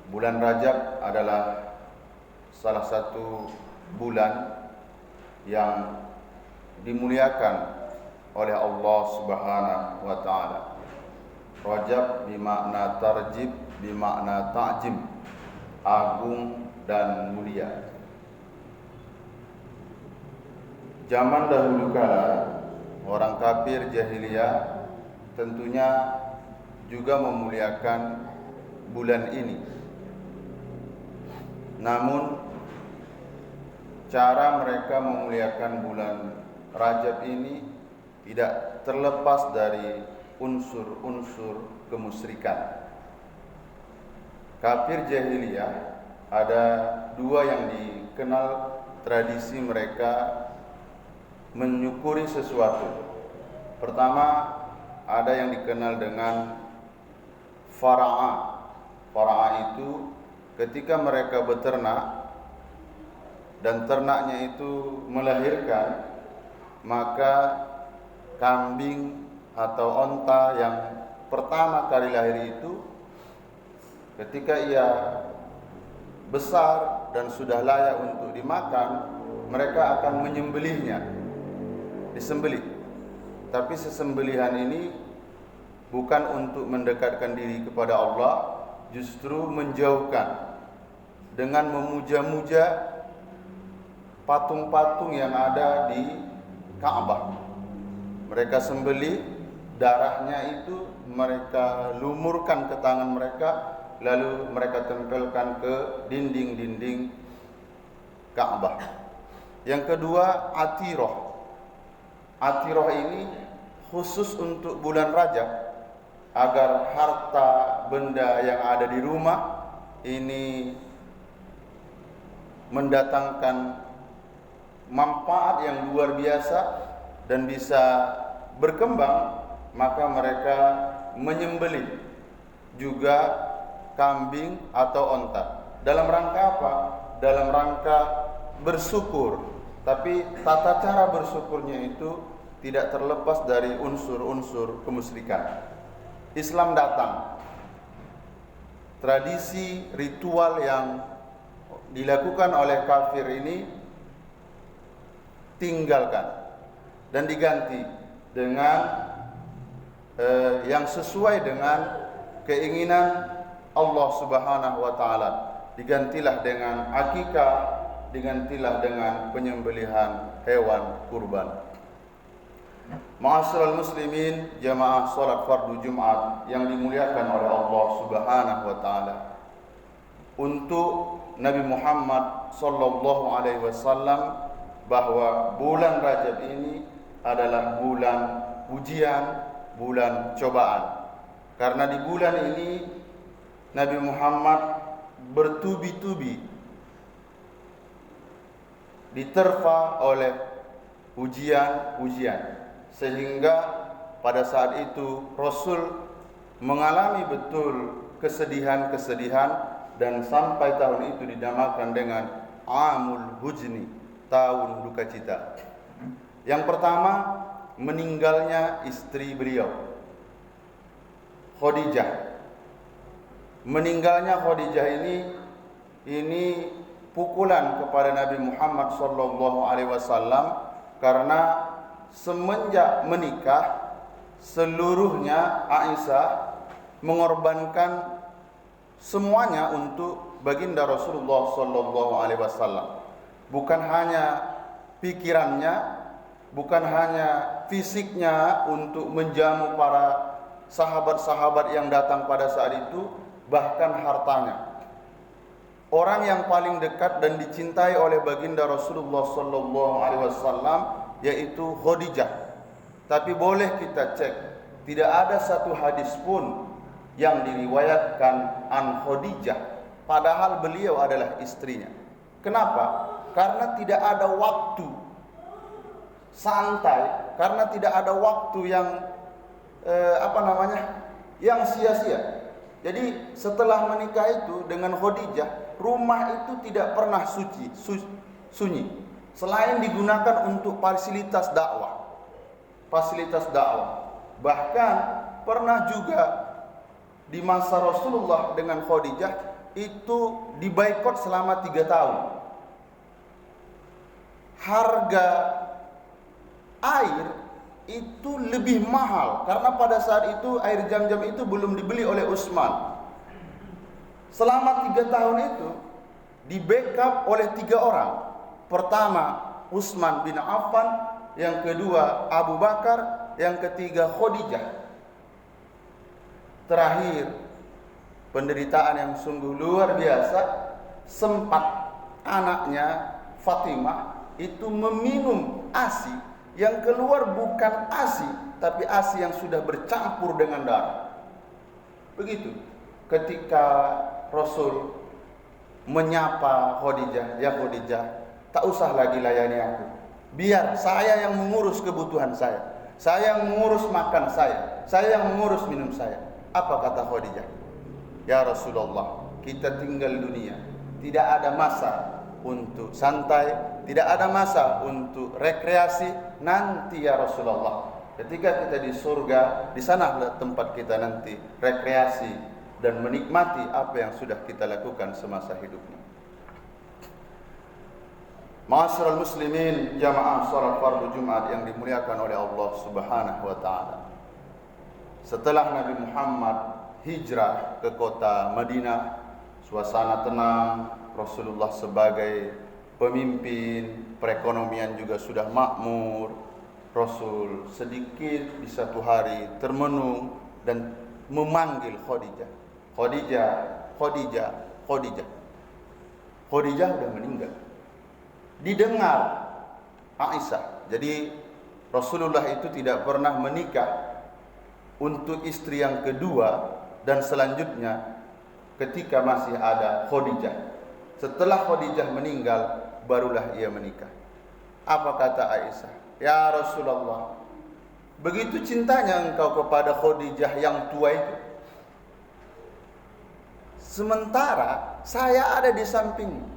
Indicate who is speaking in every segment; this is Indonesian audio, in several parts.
Speaker 1: Bulan Rajab adalah salah satu bulan yang dimuliakan oleh Allah Subhanahu wa taala. Rajab bermakna tarjib, bermakna ta'jim, agung dan mulia. Zaman dahulu kala orang kafir jahiliyah tentunya juga memuliakan bulan ini. Namun cara mereka memuliakan bulan Rajab ini tidak terlepas dari unsur-unsur kemusyrikan. Kafir jahiliyah ada dua yang dikenal tradisi mereka menyukuri sesuatu. Pertama, ada yang dikenal dengan fara'ah. Fara'ah itu ketika mereka beternak dan ternaknya itu melahirkan, maka kambing atau onta yang pertama kali lahir itu ketika ia besar dan sudah layak untuk dimakan, mereka akan menyembelihnya, disembelih. Tapi sesembelihan ini bukan untuk mendekatkan diri kepada Allah, justru menjauhkan dengan memuja-muja patung-patung yang ada di Ka'bah. Mereka sembelih, darahnya itu mereka lumurkan ke tangan mereka, lalu mereka tempelkan ke dinding-dinding Ka'bah. Yang kedua, Atirah. Atirah ini khusus untuk bulan Rajab, agar harta benda yang ada di rumah ini mendatangkan manfaat yang luar biasa dan bisa berkembang, maka mereka menyembelih juga kambing atau onta. Dalam rangka apa? Dalam rangka bersyukur. Tapi tata cara bersyukurnya itu tidak terlepas dari unsur-unsur kemusyrikan. Islam datang, tradisi ritual yang dilakukan oleh kafir ini tinggalkan dan diganti dengan yang sesuai dengan keinginan Allah Subhanahu wa taala. Digantilah dengan akikah, digantilah dengan penyembelihan hewan kurban. Ma'asyiral muslimin, jamaah salat fardu Jumat yang dimuliakan oleh Allah Subhanahu wa taala. Untuk Nabi Muhammad sallallahu alaihi wasallam, bahwa bulan Rajab ini adalah bulan ujian, bulan cobaan. Karena di bulan ini Nabi Muhammad bertubi-tubi diterpa oleh ujian-ujian, sehingga pada saat itu Rasul mengalami betul kesedihan-kesedihan, dan sampai tahun itu dinamakan dengan Amul Huzni, tahun duka cita. Yang pertama, meninggalnya istri beliau, Khadijah. Meninggalnya Khadijah ini pukulan kepada Nabi Muhammad sallallahu alaihi wasallam, karena semenjak menikah seluruhnya Aisyah mengorbankan semuanya untuk baginda Rasulullah sallallahu alaihi wasallam. Bukan hanya pikirannya, bukan hanya fisiknya untuk menjamu para sahabat-sahabat yang datang pada saat itu, bahkan hartanya. Orang yang paling dekat dan dicintai oleh baginda Rasulullah sallallahu alaihi wasallam yaitu Khadijah. Tapi boleh kita cek, tidak ada satu hadis pun yang diriwayatkan an Khadijah, padahal beliau adalah istrinya. Kenapa? Karena tidak ada waktu santai, karena tidak ada waktu yang yang sia-sia. Jadi setelah menikah itu dengan Khadijah, rumah itu tidak pernah sunyi, selain digunakan untuk fasilitas dakwah. Bahkan pernah juga di masa Rasulullah dengan Khadijah itu diboikot selama 3 tahun. Harga air itu lebih mahal karena pada saat itu air Zam-Zam itu belum dibeli oleh Utsman. Selama 3 tahun itu di backup oleh 3 orang. Pertama Utsman bin Affan, yang kedua Abu Bakar, yang ketiga Khadijah. Terakhir, penderitaan yang sungguh luar biasa, sempat anaknya Fatimah itu meminum ASI yang keluar bukan ASI, tapi ASI yang sudah bercampur dengan darah. Begitu. Ketika Rasul menyapa Khadijah, "Ya Khadijah, tak usah lagi layani aku. Biar saya yang mengurus kebutuhan saya. Saya yang mengurus makan saya yang mengurus minum saya." Apa kata Khadijah? "Ya Rasulullah, kita tinggal dunia. Tidak ada masa untuk santai, tidak ada masa untuk rekreasi. Nanti ya Rasulullah, ketika kita di surga, di sanalah tempat kita nanti rekreasi dan menikmati apa yang sudah kita lakukan semasa hidupnya." Ma'asyiral muslimin, jamaah salat fardu Jumat yang dimuliakan oleh Allah Subhanahu wa taala. Setelah Nabi Muhammad hijrah ke kota Madinah, suasana tenang, Rasulullah sebagai pemimpin, perekonomian juga sudah makmur. Rasul sedikit di satu hari termenung dan memanggil Khadijah. "Khadijah, Khadijah, Khadijah." Khadijah sudah meninggal. Didengar Aisyah. Jadi Rasulullah itu tidak pernah menikah untuk istri yang kedua dan selanjutnya ketika masih ada Khadijah. Setelah Khadijah meninggal, barulah ia menikah. Apa kata Aisyah? "Ya Rasulullah, begitu cintanya engkau kepada Khadijah yang tua itu, sementara saya ada di samping.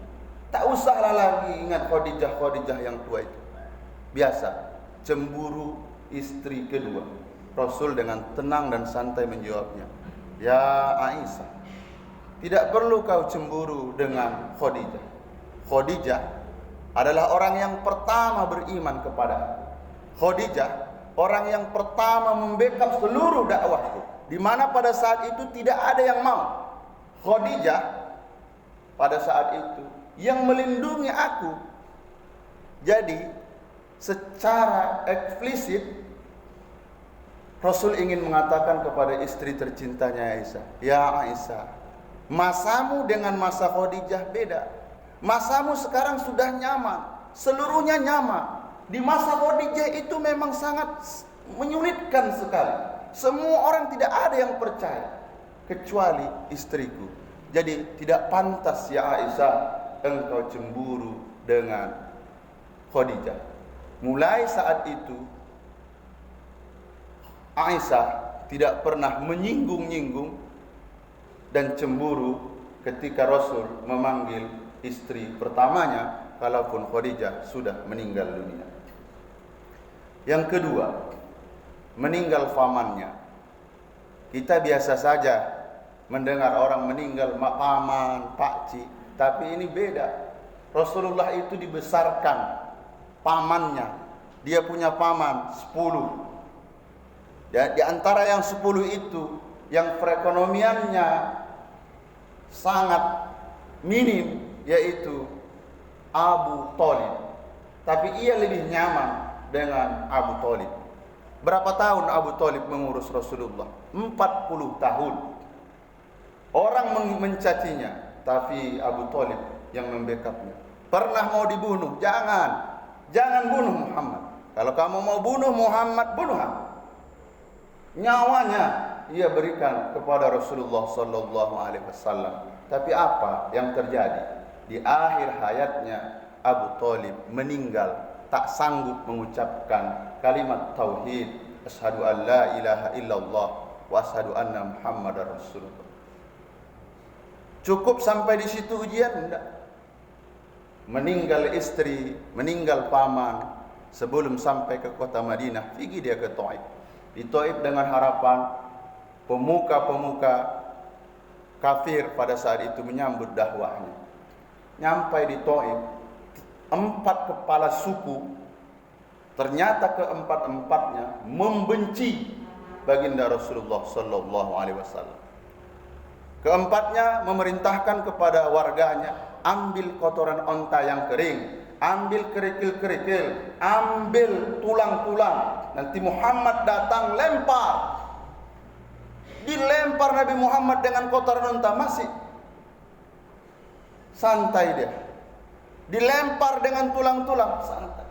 Speaker 1: Tak usahlah lagi ingat Khadijah yang tua itu." Biasa, cemburu istri kedua. Rasul dengan tenang dan santai menjawabnya, "Ya Aisyah, tidak perlu kau cemburu dengan Khadijah. Khadijah adalah orang yang pertama beriman kepada aku. Khadijah orang yang pertama membackup seluruh dakwahku, di mana pada saat itu tidak ada yang mau. Khadijah pada saat itu yang melindungi aku." Jadi secara eksplisit Rasul ingin mengatakan kepada istri tercintanya Aisyah, "Ya Aisyah, masamu dengan masa Khadijah beda. Masamu sekarang sudah nyaman, seluruhnya nyaman. Di masa Khadijah itu memang sangat menyulitkan sekali. Semua orang tidak ada yang percaya kecuali istriku. Jadi tidak pantas ya Aisyah engkau cemburu dengan Khadijah." Mulai saat itu Aisyah tidak pernah menyinggung-nyinggung dan cemburu ketika Rasul memanggil istri pertamanya, kalaupun Khadijah sudah meninggal dunia. Yang kedua, meninggal pamannya. Kita biasa saja mendengar orang meninggal paman, pakcik, tapi ini beda. Rasulullah itu dibesarkan pamannya. Dia punya paman 10. Ya, di antara yang 10 itu, yang perekonomiannya sangat minim, yaitu Abu Thalib. Tapi ia lebih nyaman dengan Abu Thalib. Berapa tahun Abu Thalib mengurus Rasulullah? 40 tahun. Orang mencacinya, tapi Abu Thalib yang membackupnya. Pernah mau dibunuh? Jangan bunuh Muhammad. Kalau kamu mau bunuh Muhammad, bunuh aku. Nyawanya ia berikan kepada Rasulullah sallallahu alaihi wasallam. Tapi apa yang terjadi? Di akhir hayatnya Abu Thalib meninggal, tak sanggup mengucapkan kalimat tauhid, asyhadu an la ilaha illallah wa asyhadu anna Muhammadar Rasulullah. Cukup sampai di situ ujian? Enggak. Meninggal istri, meninggal paman, sebelum sampai ke kota Madinah, pergi dia ke Taif. Di Taif dengan harapan pemuka-pemuka kafir pada saat itu menyambut dakwahnya. Nyampai di Taif, 4 kepala suku, ternyata keempat-empatnya membenci baginda Rasulullah sallallahu alaihi wasallam. Keempatnya memerintahkan kepada warganya, ambil kotoran onta yang kering, ambil kerikil-kerikil, ambil tulang-tulang. Nanti Muhammad datang, lempar. Dilempar Nabi Muhammad dengan kotoran onta, masih santai dia. Dilempar dengan tulang-tulang, santai.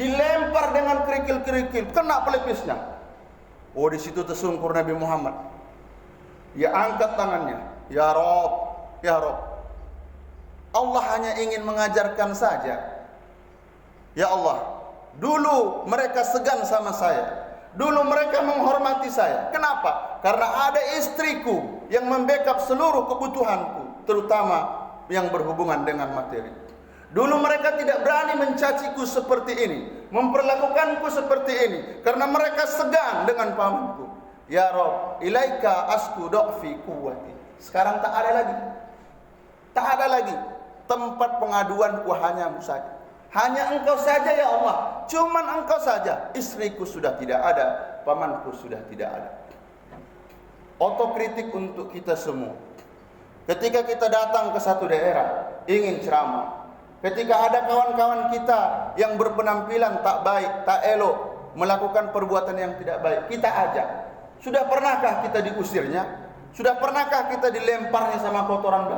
Speaker 1: Dilempar dengan kerikil-kerikil, kena pelipisnya. Oh, di situ tersungkur Nabi Muhammad. Dia angkat tangannya, ya Rob, ya Rob. Allah hanya ingin mengajarkan saja. Ya Allah, dulu mereka segan sama saya. Dulu mereka menghormati saya. Kenapa? Karena ada istriku yang membackup seluruh kebutuhanku, terutama yang berhubungan dengan materi. Dulu mereka tidak berani mencaciku seperti ini, memperlakukanku seperti ini, karena mereka segan dengan pamanku. Ya Rob, ilaika asku do'fi kuwati. Sekarang tak ada lagi. Tak ada lagi. Tempat pengaduanku hanya saja. Hanya engkau saja ya Allah. Cuman engkau saja. Istriku sudah tidak ada, pamanku sudah tidak ada. Otokritik untuk kita semua. Ketika kita datang ke satu daerah, ingin ceramah. Ketika ada kawan-kawan kita yang berpenampilan tak baik, tak elok, melakukan perbuatan yang tidak baik, kita ajak. Sudah pernahkah kita diusirnya? Sudah pernahkah kita dilemparnya sama kotoran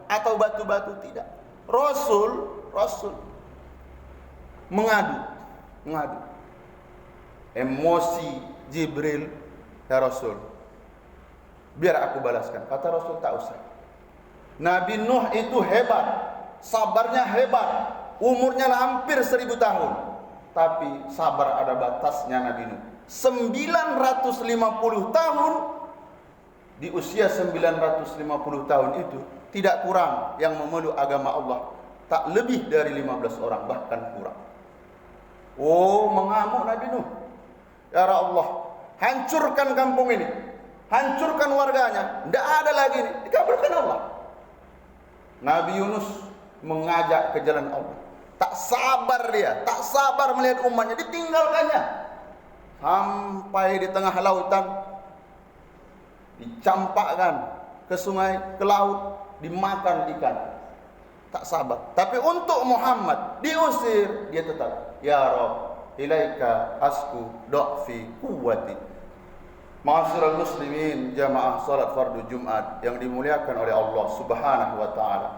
Speaker 1: atau batu-batu? Tidak. Rasul mengadu. Emosi Jibril, ya Rasul, biar aku balaskan. Kata Rasul, tak usah. Nabi Nuh itu hebat, sabarnya hebat, umurnya hampir 1000 tahun. Tapi sabar ada batasnya Nabi Nuh. 950 tahun. Di usia 950 tahun itu tidak kurang yang memeluk agama Allah. Tak lebih dari 15 orang, bahkan kurang. Oh, mengamuk Nabi Nuh. Ya Allah, hancurkan kampung ini, hancurkan warganya, tidak ada lagi ini. Dikabulkan Allah. Nabi Yunus mengajak ke jalan Allah. Tak sabar dia, tak sabar melihat umatnya ditinggalkannya. Sampai di tengah lautan, dicampakkan ke sungai, ke laut, dimakan ikan. Tak sabar. Tapi untuk Muhammad diusir, dia tetap, ya Rabb, ilaika asku do'fi kuwati. Ma'asyiral muslimin, jamaah salat fardu Jumat yang dimuliakan oleh Allah Subhanahu wa taala.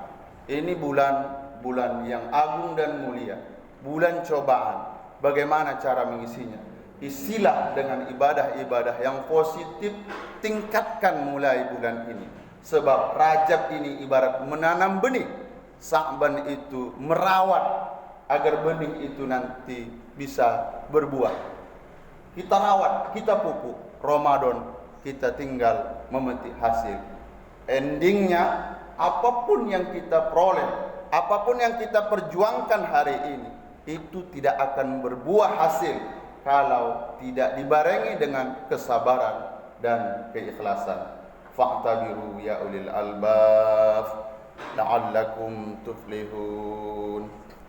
Speaker 1: Ini bulan yang agung dan mulia, bulan cobaan. Bagaimana cara mengisinya? Isilah dengan ibadah-ibadah yang positif, tingkatkan mulai bulan ini. Sebab Rajab ini ibarat menanam benih, Sa'ban itu merawat agar benih itu nanti bisa berbuah. Kita rawat, kita pupuk. Ramadan kita tinggal memetik hasil. Endingnya, apapun yang kita peroleh, apapun yang kita perjuangkan hari ini, itu tidak akan berbuah hasil kalau tidak dibarengi dengan kesabaran dan keikhlasan. Fa'tabiru ya ulil albab la'allakum tuflihun.